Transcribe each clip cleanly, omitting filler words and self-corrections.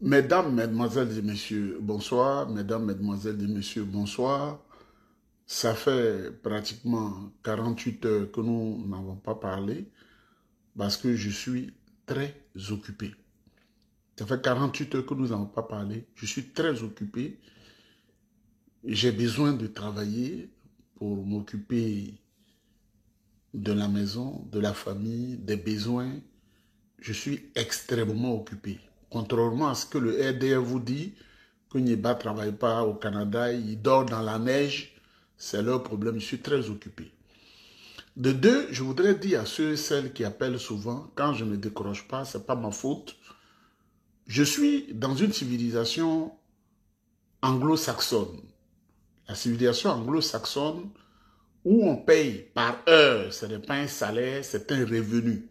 Mesdames, Mesdemoiselles et Messieurs, bonsoir. Mesdames, Mesdemoiselles et Messieurs, bonsoir. Ça fait pratiquement 48 heures que nous n'avons pas parlé parce que je suis très occupé. Ça fait 48 heures que nous n'avons pas parlé. Je suis très occupé. J'ai besoin de travailler pour m'occuper de la maison, de la famille, des besoins. Je suis extrêmement occupé. Contrairement à ce que le RDR vous dit, que Nieba ne travaille pas au Canada, il dort dans la neige, c'est leur problème, je suis très occupé. De deux, je voudrais dire à ceux et celles qui appellent souvent, quand je ne décroche pas, ce n'est pas ma faute. Je suis dans une civilisation anglo-saxonne. La civilisation anglo-saxonne, où on paye par heure, ce n'est pas un salaire, c'est un revenu.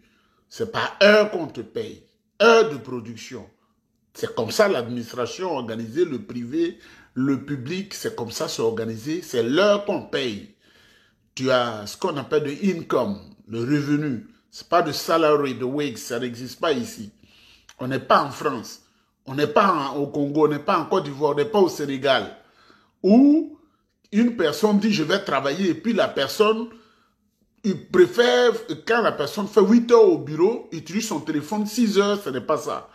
C'est par heure qu'on te paye, heure de production. C'est comme ça l'administration organisée, le privé, le public, c'est comme ça c'est organisé, c'est l'heure qu'on paye. Tu as ce qu'on appelle de income, le revenu. Ce n'est pas de salary, de wage, ça n'existe pas ici. On n'est pas en France, on n'est pas au Congo, on n'est pas en Côte d'Ivoire, on n'est pas au Sénégal. Où une personne dit je vais travailler et puis la personne, il préfère, quand la personne fait 8 heures au bureau, utilise son téléphone 6 heures, ce n'est pas ça.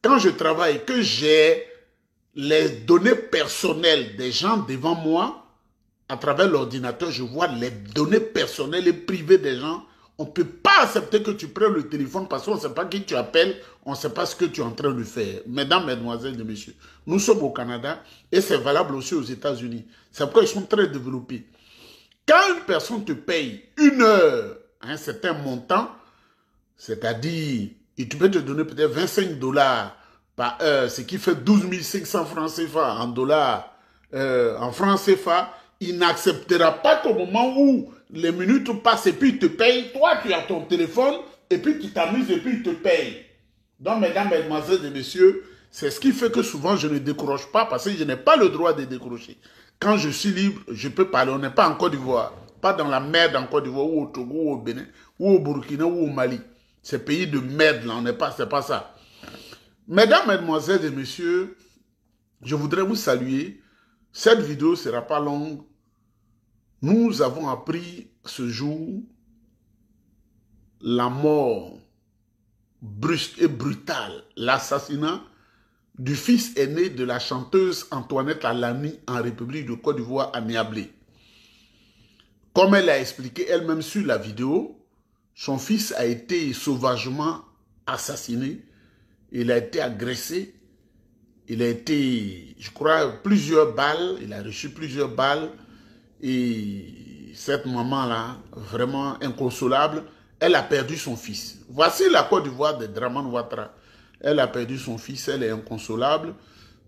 Quand je travaille, que j'ai les données personnelles des gens devant moi, à travers l'ordinateur, je vois les données personnelles et privées des gens. On ne peut pas accepter que tu prennes le téléphone parce qu'on ne sait pas qui tu appelles, on ne sait pas ce que tu es en train de faire. Mesdames, Mesdemoiselles et Messieurs, nous sommes au Canada et c'est valable aussi aux États-Unis. C'est pourquoi ils sont très développés. Quand une personne te paye une heure à un certain montant, c'est-à-dire, tu peux te donner peut-être 25 dollars par heure, ce qui fait 12 500 francs CFA en dollars, en francs CFA, il n'acceptera pas qu'au moment où les minutes passent et puis il te paye, toi tu as ton téléphone et puis tu t'amuses et puis il te paye. Donc, mesdames, mesdemoiselles et messieurs, c'est ce qui fait que souvent je ne décroche pas parce que je n'ai pas le droit de décrocher. Quand je suis libre, je peux parler. On n'est pas en Côte d'Ivoire, pas dans la merde en Côte d'Ivoire ou au Togo ou au Bénin ou au Burkina ou au Mali. Ces pays de merde là, on n'est pas, c'est pas ça. Mesdames, mesdemoiselles et messieurs, je voudrais vous saluer. Cette vidéo ne sera pas longue. Nous avons appris ce jour la mort brusque et brutale, l'assassinat du fils aîné de la chanteuse Antoinette Alani en République de Côte d'Ivoire à Niablé. Comme elle a expliqué elle-même sur la vidéo, son fils a été sauvagement assassiné, il a été agressé, il a été, je crois, plusieurs balles, il a reçu plusieurs balles et cette maman-là, vraiment inconsolable, elle a perdu son fils. Voici la Côte d'Ivoire de Dramane Ouattara. Elle a perdu son fils, elle est inconsolable.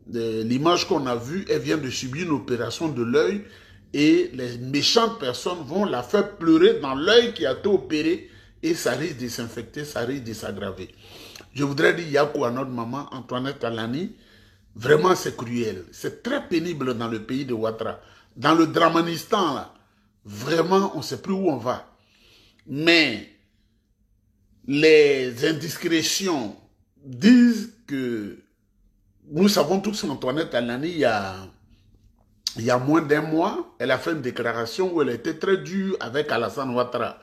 L'image qu'on a vue, elle vient de subir une opération de l'œil et les méchantes personnes vont la faire pleurer dans l'œil qui a été opéré et ça risque de s'infecter, ça risque de s'aggraver. Je voudrais dire Yakou à notre maman, Antoinette Alani, vraiment c'est cruel. C'est très pénible dans le pays de Ouattara. Dans le Dramanistan, là, vraiment on ne sait plus où on va. Mais les indiscrétions disent que nous savons tous qu'Antoinette Alani, il y a moins d'un mois, elle a fait une déclaration où elle était très dure avec Alassane Ouattara.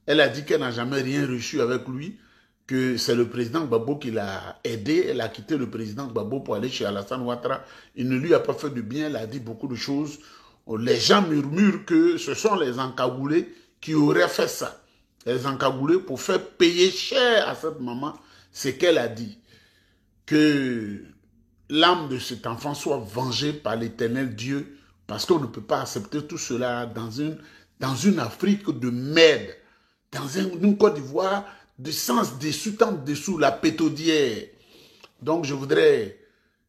Elle a dit qu'elle n'a jamais rien reçu avec lui, que c'est le président Gbagbo qui l'a aidé. Elle a quitté le président Gbagbo pour aller chez Alassane Ouattara. Il ne lui a pas fait de bien, elle a dit beaucoup de choses. Les gens murmurent que ce sont les encagoulés qui auraient fait ça. Les encagoulés pour faire payer cher à cette maman ce qu'elle a dit. Que l'âme de cet enfant soit vengée par l'éternel Dieu parce qu'on ne peut pas accepter tout cela dans une Afrique de merde, dans une Côte d'Ivoire de sens dessous, tant dessous, la pétaudière. Donc je voudrais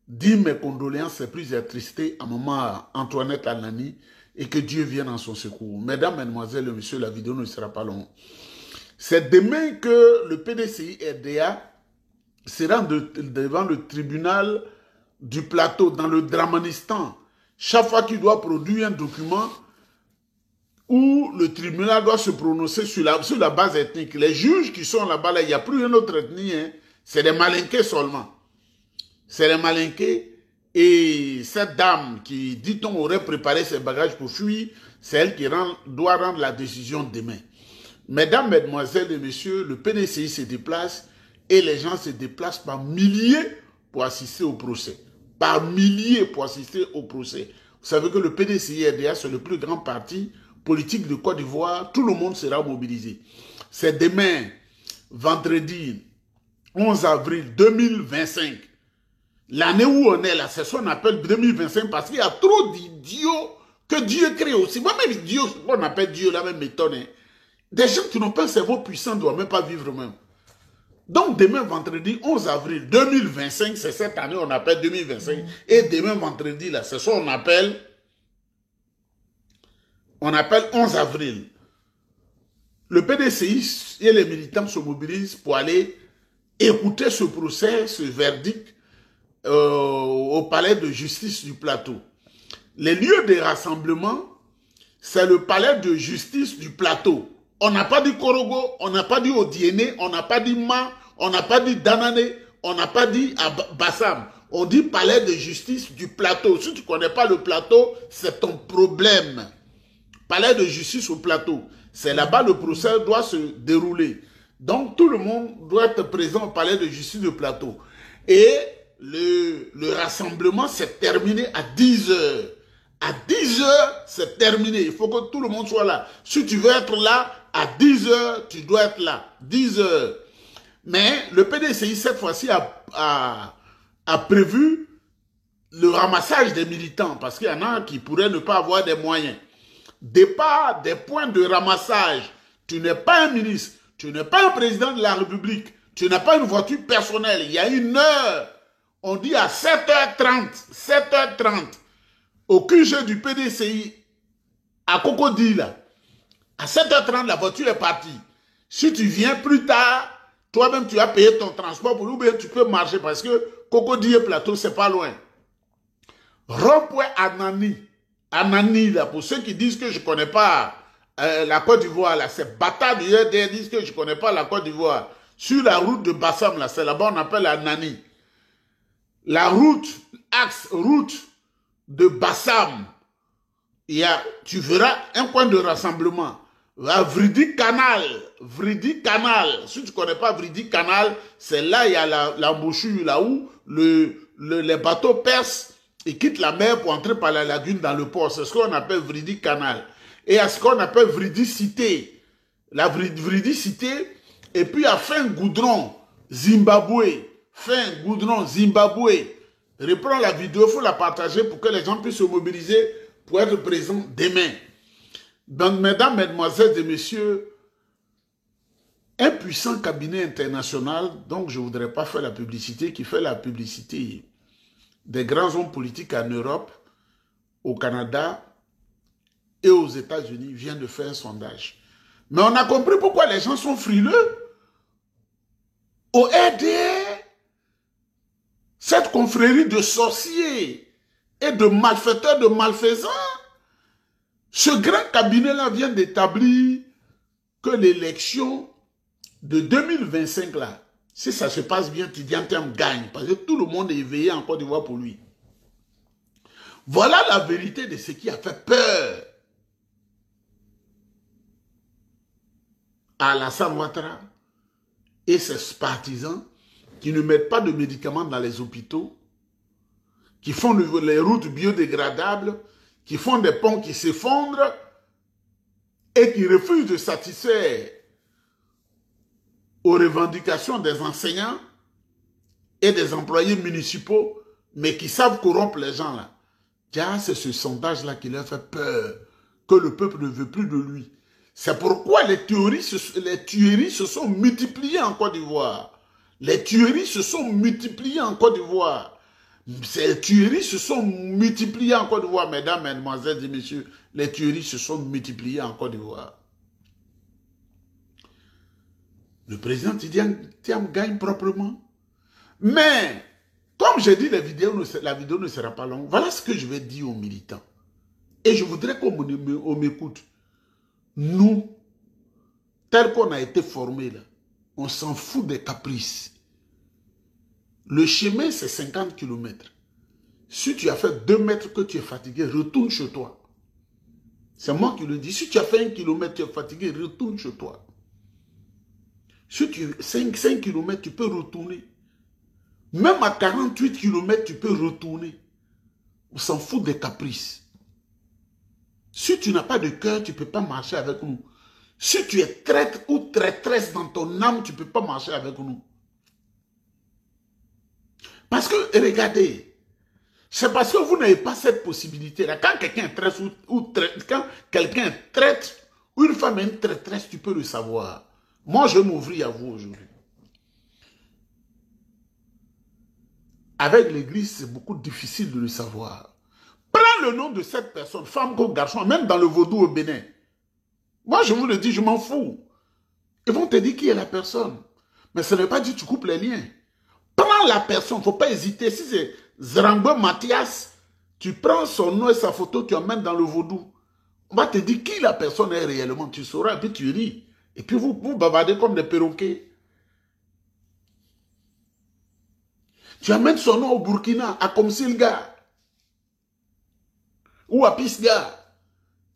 dire mes condoléances les plus attristées à maman Antoinette Alani et que Dieu vienne en son secours. Mesdames, mesdemoiselles et messieurs, la vidéo ne sera pas longue. C'est demain que le PDCI RDA sera devant le tribunal du plateau dans le Dramanistan. Chaque fois qu'il doit produire un document où le tribunal doit se prononcer sur la base ethnique. Les juges qui sont là-bas, il n'y a plus une autre ethnie, hein, c'est des Malinqués seulement. C'est les malinqués. Et cette dame qui, dit-on, aurait préparé ses bagages pour fuir, c'est elle qui doit rendre la décision demain. Mesdames, mesdemoiselles et messieurs, le PDCI se déplace et les gens se déplacent par milliers pour assister au procès. Par milliers pour assister au procès. Vous savez que le PDCI-RDA, c'est le plus grand parti politique de Côte d'Ivoire. Tout le monde sera mobilisé. C'est demain, vendredi 11 avril 2025. L'année où on est là, c'est ce qu'on appelle 2025 parce qu'il y a trop d'idiots que Dieu crée aussi. Moi-même, Dieu, on appelle Dieu la même méthode. Hein. Des gens qui n'ont pas un cerveau puissant ne doivent même pas vivre même. Donc demain, vendredi 11 avril 2025, c'est cette année on appelle 2025. Et demain, vendredi, là, c'est ce qu'on appelle 11 avril. Le PDCI et les militants se mobilisent pour aller écouter ce procès, ce verdict, au palais de justice du plateau. Les lieux de rassemblement, c'est le palais de justice du plateau. On n'a pas dit Korogo, on n'a pas dit Odiéné, on n'a pas dit Ma, on n'a pas dit Danané, on n'a pas dit Bassam. On dit palais de justice du plateau. Si tu ne connais pas le plateau, c'est ton problème. Palais de justice au plateau. C'est là-bas le procès doit se dérouler. Donc tout le monde doit être présent au palais de justice du plateau. Et le rassemblement s'est terminé à 10 heures. À 10 heures, c'est terminé. Il faut que tout le monde soit là. Si tu veux être là, à 10 heures, tu dois être là. 10 heures. Mais le PDCI, cette fois-ci, a prévu le ramassage des militants. Parce qu'il y en a qui pourraient ne pas avoir des moyens. Départ des points de ramassage. Tu n'es pas un ministre. Tu n'es pas un président de la République. Tu n'as pas une voiture personnelle. Il y a une heure. On dit à 7h30. 7h30. Au QG du PDCI, à Cocody, là, à 7h30, la voiture est partie. Si tu viens plus tard, toi-même, tu as payé ton transport pour nous, ou bien tu peux marcher parce que Cocody et Plateau, c'est pas loin. Rond-point Anani. Anani, là, pour ceux qui disent que je ne connais pas la Côte d'Ivoire, là, c'est bâtard du RDR disent que je ne connais pas la Côte d'Ivoire. Sur la route de Bassam, là, c'est là-bas, on appelle Anani. La route, axe, route de Bassam, tu verras un point de rassemblement. À Vridi Canal, si tu ne connais pas Vridi Canal, c'est là il y a l'embouchure, là où les bateaux percent et quittent la mer pour entrer par la lagune dans le port. C'est ce qu'on appelle Vridi Canal. Et à ce qu'on appelle Vridi Cité. La Vridi Cité, et puis à Fin Goudron, Zimbabwe. Fin Goudron, Zimbabwe. Reprends la vidéo, il faut la partager pour que les gens puissent se mobiliser pour être présents demain. Donc, mesdames, mesdemoiselles et messieurs, un puissant cabinet international, donc je ne voudrais pas faire la publicité, qui fait la publicité des grands hommes politiques en Europe, au Canada et aux États-Unis, vient de faire un sondage. Mais on a compris pourquoi les gens sont frileux. Au RDR, cette confrérie de sorciers et de malfaiteurs, de malfaisants, ce grand cabinet-là vient d'établir que l'élection de 2025, là, si ça se passe bien, Tidiane Thiam gagne, parce que tout le monde est éveillé en Côte d'Ivoire pour lui. Voilà la vérité de ce qui a fait peur à Alassane Ouattara et ses partisans qui ne mettent pas de médicaments dans les hôpitaux, qui font les routes biodégradables, qui font des ponts qui s'effondrent et qui refusent de satisfaire aux revendications des enseignants et des employés municipaux, mais qui savent corrompre les gens là. Car c'est ce sondage-là qui leur fait peur, que le peuple ne veut plus de lui. C'est pourquoi les tueries se sont multipliées en Côte d'Ivoire. Les tueries se sont multipliées en Côte d'Ivoire. Ces tueries se sont multipliées en Côte d'Ivoire, mesdames, mesdemoiselles et messieurs. Les tueries se sont multipliées en Côte d'Ivoire. Le président Tidiane Thiam gagne proprement. Mais, comme j'ai dit, la vidéo ne sera pas longue. Voilà ce que je vais dire aux militants. Et je voudrais qu'on m'écoute. Nous, tel qu'on a été formés là, on s'en fout des caprices. Le chemin, c'est 50 km. Si tu as fait 2 mètres que tu es fatigué, retourne chez toi. C'est moi qui le dis. Si tu as fait 1 km, tu es fatigué, retourne chez toi. Si tu 5 km, tu peux retourner. Même à 48 km, tu peux retourner. On s'en fout des caprices. Si tu n'as pas de cœur, tu ne peux pas marcher avec nous. Si tu es traître ou traîtresse dans ton âme, tu ne peux pas marcher avec nous. Parce que, regardez, c'est parce que vous n'avez pas cette possibilité-là. Quand quelqu'un est traître quand quelqu'un est traître, ou une femme est une traîtresse, tu peux le savoir. Moi, je m'ouvrir à vous aujourd'hui. Avec l'église, c'est beaucoup difficile de le savoir. Prends le nom de cette personne, femme comme garçon, même dans le vaudou au Bénin. Moi, je vous le dis, je m'en fous. Ils vont te dire qui est la personne. Mais ce n'est pas dit que tu coupes les liens. Prends la personne, il ne faut pas hésiter. Si c'est Zrango Mathias, tu prends son nom et sa photo, tu emmènes dans le vaudou. On va te dire qui la personne est réellement. Tu sauras, et puis tu ris. Et puis vous bavardez comme des perroquets. Tu amènes son nom au Burkina, à Komsilga, ou à Pisga.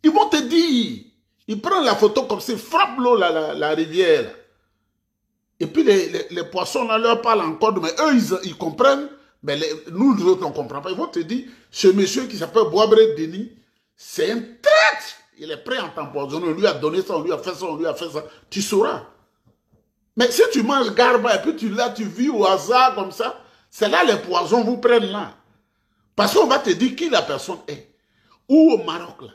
Ils vont te dire, ils prennent la photo comme ça, frappe l'eau, la rivière. Et puis les poissons là leur parlent encore, mais eux ils comprennent, mais nous les autres on ne comprend pas. Ils vont te dire, ce monsieur qui s'appelle Boabre Denis, c'est un traître. Il est prêt à t'empoisonner, on lui a donné ça, on lui a fait ça, on lui a fait ça. Tu sauras. Mais si tu manges garba et puis tu vis au hasard comme ça, c'est là les poisons vous prennent là. Parce qu'on va te dire qui la personne est. Ou au Maroc là.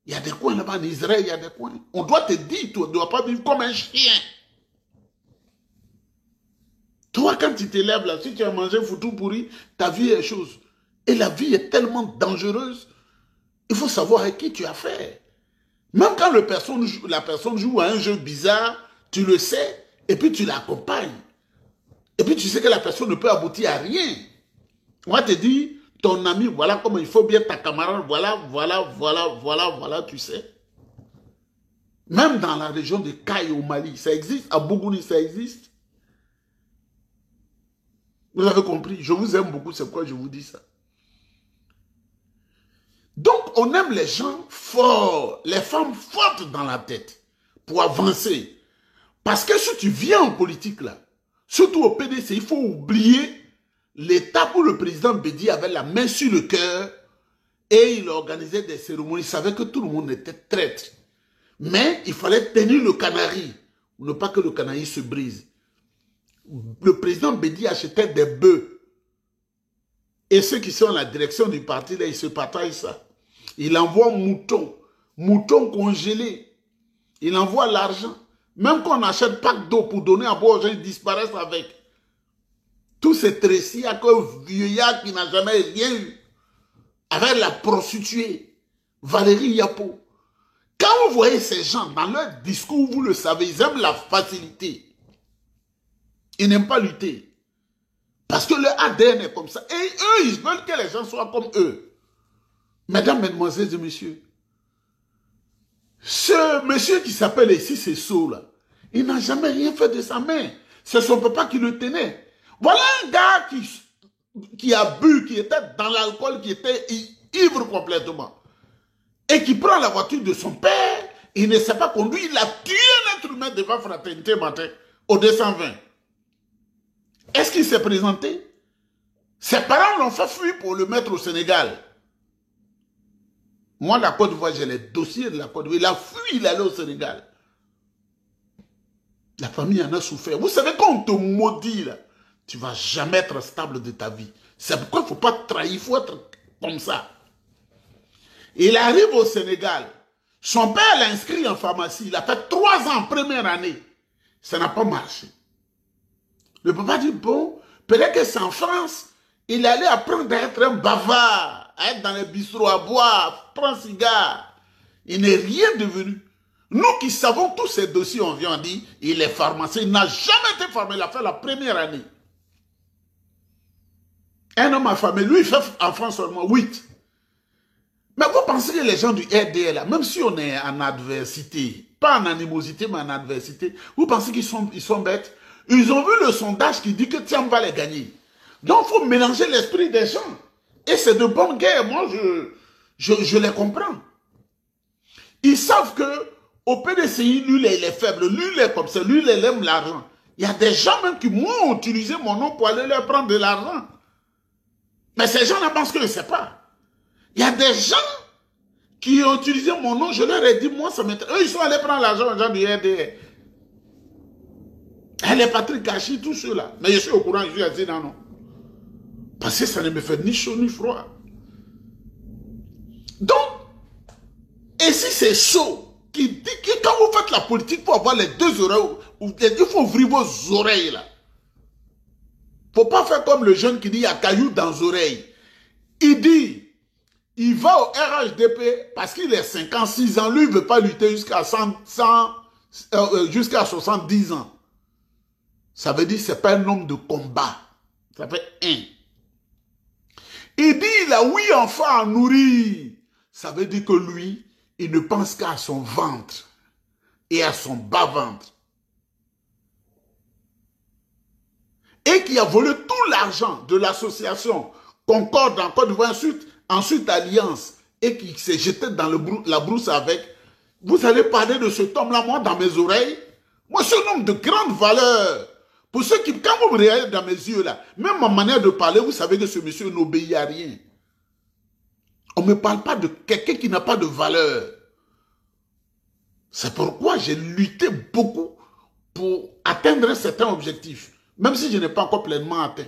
Il y a des coins là-bas, en Israël, il y a des coins. On doit te dire, tu ne dois pas vivre comme un chien. Toi, quand tu t'élèves là, si tu as mangé foutu pourri, ta vie est chose. Et la vie est tellement dangereuse, il faut savoir avec qui tu as fait. Même quand la personne joue à un jeu bizarre, tu le sais, et puis tu l'accompagnes. Et puis tu sais que la personne ne peut aboutir à rien. On va te dire, ton ami, voilà comment il faut bien ta camarade, voilà, tu sais. Même dans la région de Kaye au Mali, ça existe, à Bougouni, ça existe. Vous avez compris, je vous aime beaucoup, c'est pourquoi je vous dis ça. Donc, on aime les gens forts, les femmes fortes dans la tête, pour avancer. Parce que si tu viens en politique là, surtout au PDC, il faut oublier l'étape où le président Bédi avait la main sur le cœur et il organisait des cérémonies. Il savait que tout le monde était traître. Mais il fallait tenir le canari, pour ne pas que le canari se brise. Le président Bédi achetait des bœufs. Et ceux qui sont à la direction du parti, là, ils se partagent ça. Il envoie moutons congelés. Il envoie l'argent. Même quand on achète pack d'eau pour donner à boire aux gens, ils disparaissent avec. Tous ces trécis à un vieillard qui n'a jamais rien eu. Avec la prostituée, Valérie Yapo. Quand vous voyez ces gens, dans leur discours, vous le savez, ils aiment la facilité. Ils n'aiment pas lutter. Parce que leur ADN est comme ça. Et eux, ils veulent que les gens soient comme eux. Mesdames, mesdemoiselles et messieurs, ce monsieur qui s'appelle ici, c'est Sceaux, là, il n'a jamais rien fait de sa main. C'est son papa qui le tenait. Voilà un gars qui a bu, qui était dans l'alcool, qui était ivre complètement. Et qui prend la voiture de son père, il ne sait pas conduire, il a tué un être humain devant Fraternité matin, au 220. Est-ce qu'il s'est présenté? Ses parents l'ont fait fuir pour le mettre au Sénégal. Moi, la Côte d'Ivoire, j'ai les dossiers de la Côte d'Ivoire. Il a fui, il allait au Sénégal. La famille en a souffert. Vous savez, quand on te maudit, là, tu ne vas jamais être stable de ta vie. C'est pourquoi il ne faut pas trahir, il faut être comme ça. Il arrive au Sénégal. Son père l'a inscrit en pharmacie. Il a fait 3 ans en première année. Ça n'a pas marché. Le papa dit, bon, peut-être que c'est en France. Il allait apprendre à être un bavard, à être dans les bistrots, à boire, à prendre un cigare. Il n'est rien devenu. Nous qui savons tous ces dossiers, on vient dire, il est pharmacien. Il n'a jamais été pharmacien. Il a fait la première année. Un homme affamé, lui, il fait en France seulement 8. Mais vous pensez que les gens du RDL, même si on est en adversité, pas en animosité, mais en adversité, vous pensez qu'ils sont bêtes? Ils ont vu le sondage qui dit que Thiam va les gagner. Donc, il faut mélanger l'esprit des gens. Et c'est de bonne guerre. Moi, je les comprends. Ils savent que au PDCI, lui, il est faible. Lui, il est comme ça. Lui, il aime l'argent. Il y a des gens même qui, moi, ont utilisé mon nom pour aller leur prendre de l'argent. Mais ces gens-là pensent que je ne sais pas. Il y a des gens qui ont utilisé mon nom. Je leur ai dit, moi, ça m'intéresse. Eux, ils sont allés prendre l'argent aux gens du RDR. Elle est Patrick Gachi, tous ceux-là. Mais je suis au courant, je suis assis dans non. Parce que ça ne me fait ni chaud ni froid. Donc, et si c'est chaud, qui dit que quand vous faites la politique pour avoir les deux oreilles, il faut ouvrir vos oreilles là. Il ne faut pas faire comme le jeune qui dit il y a caillou dans les oreilles. Il dit, il va au RHDP parce qu'il est 56 ans, lui il ne veut pas lutter jusqu'à jusqu'à 70 ans. Ça veut dire que ce n'est pas un homme de combat. Ça fait un. Il dit il a 8 enfants à nourrir. Ça veut dire que lui, il ne pense qu'à son ventre et à son bas-ventre. Et qui a volé tout l'argent de l'association Concorde en Côte d'Ivoire, ensuite Alliance, et qui s'est jeté dans la brousse avec. Vous allez parler de cet homme-là, moi, dans mes oreilles. Moi, c'est un homme de grande valeur. Pour ceux qui, quand vous me regardez dans mes yeux, là, même ma manière de parler, vous savez que ce monsieur n'obéit à rien. On ne me parle pas de quelqu'un qui n'a pas de valeur. C'est pourquoi j'ai lutté beaucoup pour atteindre un certain objectif, même si je n'ai pas encore pleinement atteint.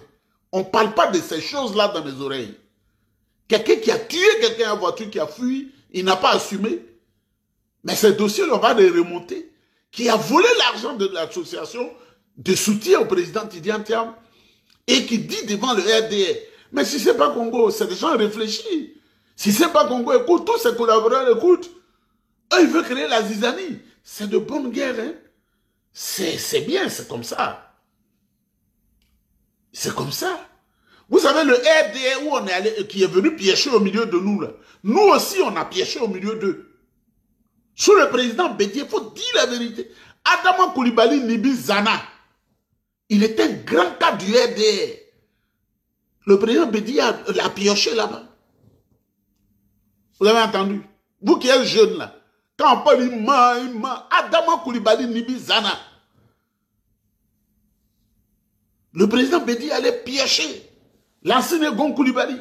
On ne parle pas de ces choses-là dans mes oreilles. Quelqu'un qui a tué quelqu'un en voiture, qui a fui, il n'a pas assumé. Mais ces dossiers, on va les remonter. Qui a volé l'argent de l'association de soutien au président Tidiane Thiam et qui dit devant le RDR, mais si ce n'est pas Congo, c'est des gens réfléchis. Si ce n'est pas Congo, écoute, tous ses collaborateurs écoutent. Eux, ils veulent créer la zizanie. C'est de bonne guerre, hein. C'est bien, c'est comme ça. C'est comme ça. Vous savez, le RDR où on est allé, qui est venu piéger au milieu de nous, là. Nous aussi, on a piégé au milieu d'eux. Sous le président Bédié, il faut dire la vérité. Adama Koulibaly Nibi Zana, il était un grand cas du RDR. Le président Bédié l'a pioché là-bas. Vous avez entendu? Vous qui êtes jeune là, quand on parle Adama Koulibaly Nibi Zana, le président Bédié allait piocher l'ancien Gon Koulibaly.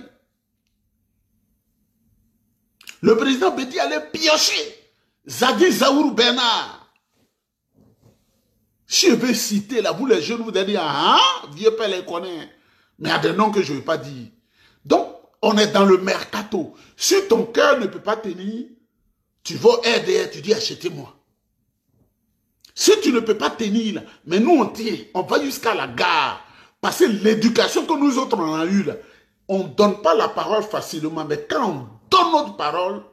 Le président Bédié allait piocher Zadi Zaourou Bernard. Si je vais citer là, vous les jeunes, vous allez dire, ah, vieux père les connaît. Mais il y a des noms que je ne vais pas dire. Donc, on est dans le mercato. Si ton cœur ne peut pas tenir, tu vas au RDR, tu dis, achetez-moi. Si tu ne peux pas tenir, là, mais nous on tient, on va jusqu'à la gare. Parce que l'éducation que nous autres on a eue, là, on ne donne pas la parole facilement. Mais quand on donne notre parole,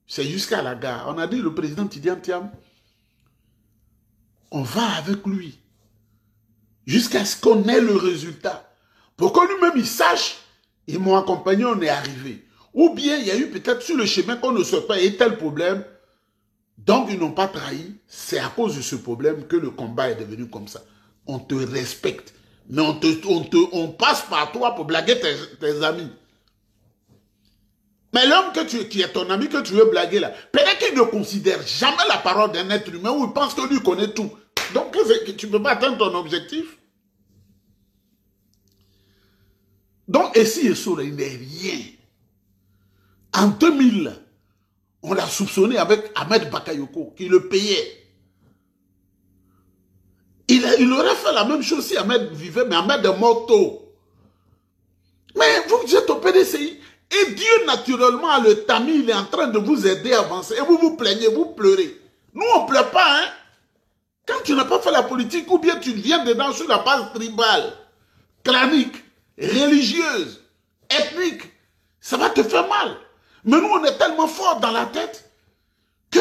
c'est jusqu'à la gare. On a dit, le président Tidiane Thiam, on va avec lui jusqu'à ce qu'on ait le résultat. Pour que lui-même il sache, ils m'ont accompagné, on est arrivé. Ou bien il y a eu peut-être sur le chemin qu'on ne sait pas, il y a tel problème. Donc ils n'ont pas trahi. C'est à cause de ce problème que le combat est devenu comme ça. On te respecte. Mais on passe par toi pour blaguer tes amis. Mais l'homme qui est ton ami, que tu veux blaguer là, peut-être qu'il ne considère jamais la parole d'un être humain ou il pense que lui connaît tout. Donc tu ne peux pas atteindre ton objectif. Donc ici et ça, il n'est rien. En 2000, on l'a soupçonné avec Ahmed Bakayoko, qui le payait. Il aurait fait la même chose si Ahmed vivait, mais Ahmed est mort tôt. Mais vous êtes au PDCI. Et Dieu, naturellement, à le tamis, il est en train de vous aider à avancer. Et vous vous plaignez, vous pleurez. Nous, on ne pleure pas, hein. Quand tu n'as pas fait la politique, ou bien tu viens dedans sur la base tribale, clanique, religieuse, ethnique, ça va te faire mal. Mais nous, on est tellement forts dans la tête que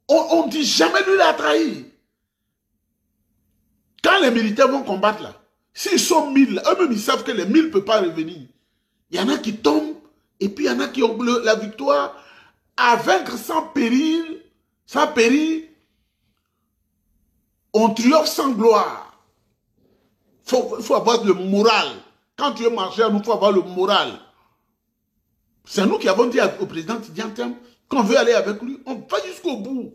on ne dit jamais lui l'a trahi. Quand les militaires vont combattre là, s'ils sont 1000, eux-mêmes ils savent que les 1000 ne peuvent pas revenir. Il y en a qui tombent, et puis il y en a qui ont la victoire à vaincre sans péril, on triomphe sans gloire. Il faut avoir le moral. Quand tu es marcheur, nous faut avoir le moral. C'est nous qui avons dit au président Tidjantiem qu'on veut aller avec lui. On va jusqu'au bout.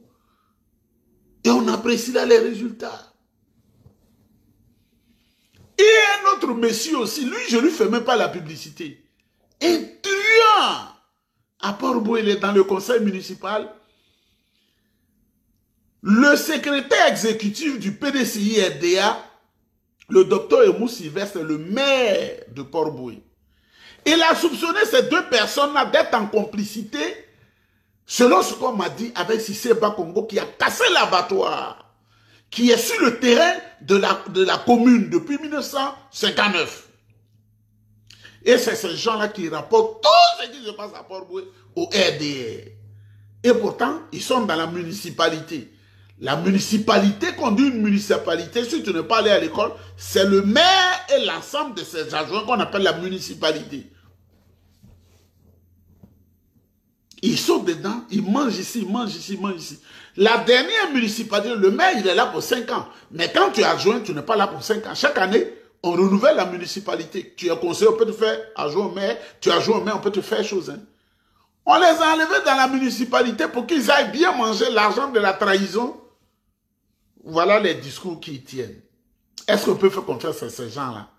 Et on apprécie là les résultats. Et un autre monsieur aussi, lui, je ne lui fais même pas la publicité. Un truand à Port-Boué, il est dans le conseil municipal. Le secrétaire exécutif du PDCI-RDA, le docteur Emou Sylvestre, le maire de Port-Boué. Il a soupçonné ces deux personnes-là d'être en complicité, selon ce qu'on m'a dit, avec Cissé Bakongo, qui a cassé l'abattoir, qui est sur le terrain de la commune depuis 1959. Et c'est ces gens-là qui rapportent tout ce qui se passe à Port-Boué au RDR. Et pourtant, ils sont dans la municipalité. La municipalité, qu'on dit une municipalité, si tu n'es pas allé à l'école, c'est le maire et l'ensemble de ses adjoints qu'on appelle la municipalité. Ils sont dedans, ils mangent ici, ils mangent ici, ils mangent ici. La dernière municipalité, le maire, il est là pour 5 ans. Mais quand tu es adjoint, tu n'es pas là pour 5 ans. Chaque année, on renouvelle la municipalité. Tu es conseiller, on peut te faire adjoint au maire. Tu es adjoint au maire, on peut te faire chose. Hein. On les a enlevés dans la municipalité pour qu'ils aillent bien manger l'argent de la trahison. Voilà les discours qui y tiennent. Est-ce qu'on peut faire confiance à ces gens-là?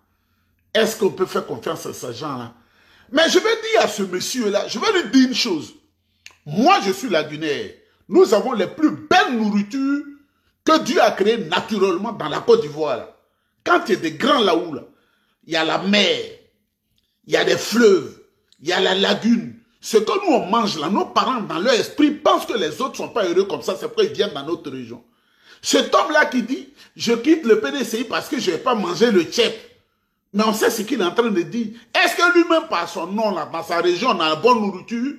Est-ce qu'on peut faire confiance à ces gens-là? Mais je vais dire à ce monsieur-là, je vais lui dire une chose. Moi, je suis la Guinée. Nous avons les plus belles nourritures que Dieu a créées naturellement dans la Côte d'Ivoire. Quand il y a des grands là-haut, là, il y a la mer, il y a des fleuves, il y a la lagune. Ce que nous, on mange là, nos parents, dans leur esprit, pensent que les autres ne sont pas heureux comme ça, c'est pourquoi ils viennent dans notre région. Cet homme-là qui dit, je quitte le PDCI parce que je ne vais pas manger le tchèp. Mais on sait ce qu'il est en train de dire. Est-ce que lui-même, par son nom, là, dans sa région, on a la bonne nourriture?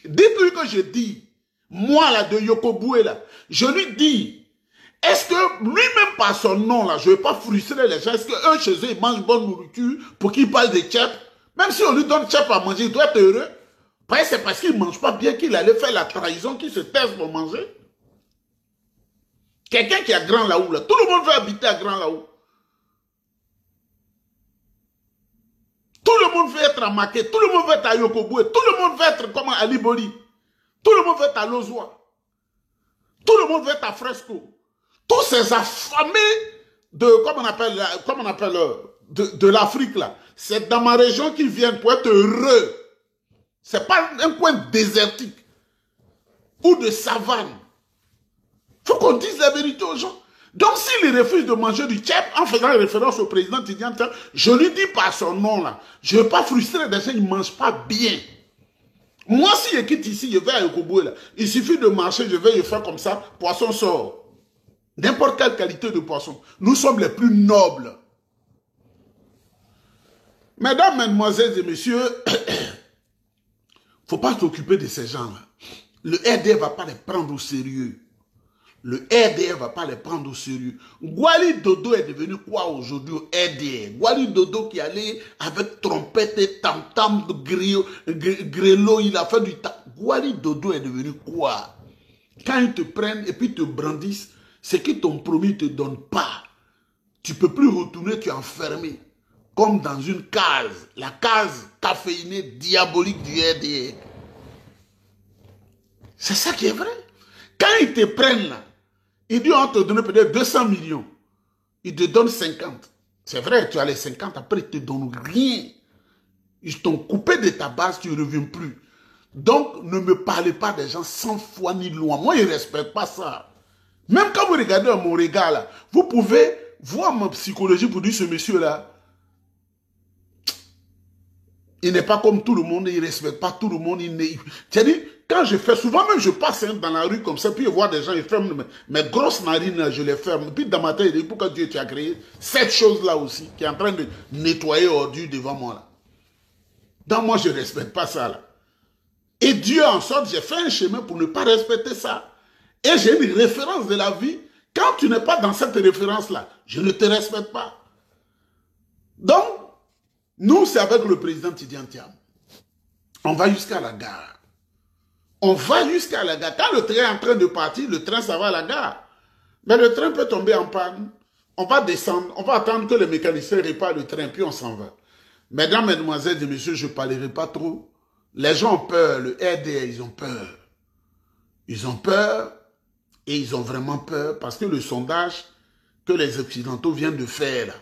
Dites-lui que je dis, moi, là, de Yokoboué, là, je lui dis, est-ce que lui-même, par son nom, là, je ne vais pas frustrer les gens? Est-ce qu'eux, chez eux, ils mangent bonne nourriture pour qu'ils parlent de tchèp? Même si on lui donne tchèp à manger, il doit être heureux. C'est parce qu'il ne mange pas bien qu'il allait faire la trahison, qu'il se taise pour manger. Quelqu'un qui a Grand Laou, là, tout le monde veut habiter à Grand Laou. Tout le monde veut être à Maké, tout le monde veut être à Yokoboué, tout le monde veut être comme à Liboli, tout le monde veut être à Lozwa, tout le monde veut être à Fresco. Tous ces affamés de, comme on appelle de l'Afrique là, c'est dans ma région qu'ils viennent pour être heureux. C'est pas un coin désertique ou de savane. Il faut qu'on dise la vérité aux gens. Donc, s'il refuse de manger du tchèp en faisant référence au président Tidjantiem, je lui dis par son nom là, je ne veux pas frustrer des gens, ils ne mangent pas bien. Moi, si je quitte ici, je vais à Yokoboué là, il suffit de marcher, je vais le faire comme ça, poisson sort. N'importe quelle qualité de poisson. Nous sommes les plus nobles. Mesdames, mesdemoiselles et messieurs, il ne faut pas s'occuper de ces gens-là. Le RDR ne va pas les prendre au sérieux. Le RDR ne va pas les prendre au sérieux. Gwali Dodo est devenu quoi aujourd'hui au RDR? Gwali Dodo qui allait avec trompette et tam-tam, grelot, il a fait du tam. Gwali Dodo est devenu quoi? Quand ils te prennent et puis te brandissent, c'est qu'ils t'ont promis, ils ne te donnent pas. Tu ne peux plus retourner, tu es enfermé. Comme dans une case, la case caféinée diabolique du RDR. C'est ça qui est vrai. Quand ils te prennent là, ils disent on te donne peut-être 200 millions. Ils te donnent 50. C'est vrai, tu as les 50, après ils ne te donnent rien. Ils t'ont coupé de ta base, tu ne reviens plus. Donc, ne me parlez pas des gens sans foi ni loi. Moi, je ne respecte pas ça. Même quand vous regardez mon regard là, vous pouvez voir ma psychologie pour dire ce monsieur-là, il n'est pas comme tout le monde, il ne respecte pas tout le monde. C'est-à-dire, quand je fais, souvent même je passe dans la rue comme ça, puis je vois des gens, ils ferment mes grosses narines, je les ferme. Puis dans ma tête, je dis, pourquoi Dieu t'a créé cette chose-là aussi, qui est en train de nettoyer ordures devant moi là. Donc moi, je ne respecte pas ça là. Et Dieu en sorte, j'ai fait un chemin pour ne pas respecter ça. Et j'ai une référence de la vie. Quand tu n'es pas dans cette référence-là, je ne te respecte pas. Donc, nous, c'est avec le président Tidjantiem. On va jusqu'à la gare. On va jusqu'à la gare. Quand le train est en train de partir, le train, ça va à la gare. Mais le train peut tomber en panne. on va descendre, on va attendre que les mécaniciens réparent le train, puis on s'en va. Mesdames, mesdemoiselles et messieurs, je ne parlerai pas trop. Les gens ont peur, le RDR, ils ont peur. Ils ont peur et ils ont vraiment peur parce que le sondage que les Occidentaux viennent de faire, là,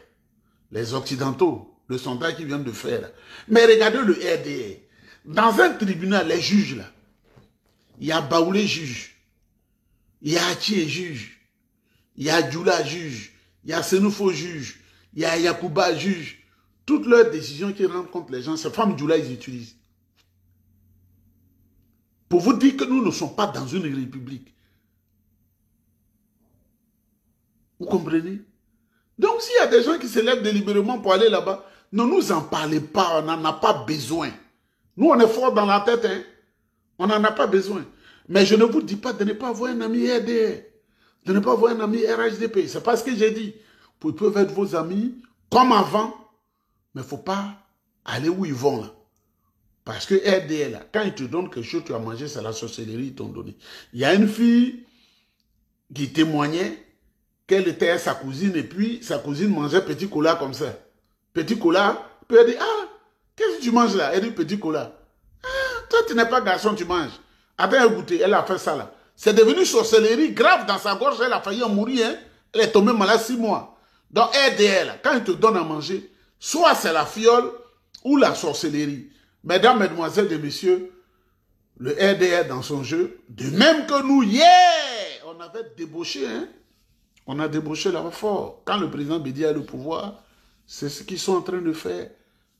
les Occidentaux, le sondage qu'ils viennent de faire, là. Mais regardez le RDR. Dans un tribunal, les juges, là, il y a Baoulé juge, il y a Atié juge, il y a Djoula juge, il y a Senoufo juge, il y a Yakouba juge. Toutes leurs décisions qui rendent contre les gens, ces femmes Djoula, ils utilisent. Pour vous dire que nous ne sommes pas dans une république. Vous comprenez? Donc s'il y a des gens qui se lèvent délibérément pour aller là-bas, ne nous en parlez pas, on n'en a pas besoin. Nous, on est fort dans la tête, hein? On n'en a pas besoin. Mais je ne vous dis pas de ne pas avoir un ami RDR, de ne pas avoir un ami RHDP. C'est pas ce que j'ai dit. Vous pouvez être vos amis comme avant, mais il ne faut pas aller où ils vont là. Parce que RDR, là, quand ils te donnent quelque chose, tu as mangé, c'est la sorcellerie qu'ils t'ont donné. Il y a une fille qui témoignait qu'elle était à sa cousine et puis sa cousine mangeait petit cola comme ça. Petit cola, puis elle dit, ah, qu'est-ce que tu manges là? Elle dit, petit cola. Ah, toi, tu n'es pas garçon, tu manges. Attends, elle goûter, elle a fait ça là. C'est devenu sorcellerie grave dans sa gorge, elle a failli en mourir. Hein? Elle est tombée malade 6 mois. Donc RDR, là, quand il te donne à manger, soit c'est la fiole ou la sorcellerie. Mesdames, mesdemoiselles et messieurs, le RDR dans son jeu, de même que nous, hier, on avait débauché, hein? On a débauché là fort. Quand le président Bédi a le pouvoir, c'est ce qu'ils sont en train de faire.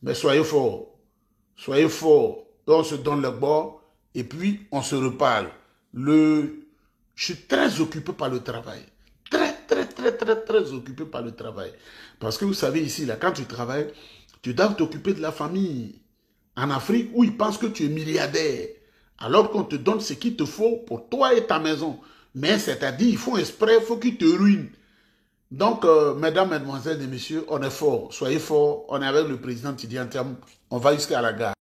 Mais soyez forts. Soyez forts. On se donne le bord et puis on se reparle. Je suis très occupé par le travail. Très occupé par le travail. Parce que vous savez ici, là, quand tu travailles, tu dois t'occuper de la famille. En Afrique, où ils pensent que tu es milliardaire. Alors qu'on te donne ce qu'il te faut pour toi et ta maison. Mais c'est-à-dire, ils font exprès, il faut qu'ils te ruinent. Donc, mesdames, mesdemoiselles et messieurs, on est forts. Soyez forts. On est avec le président Tidiane Thiam. On va jusqu'à la gare.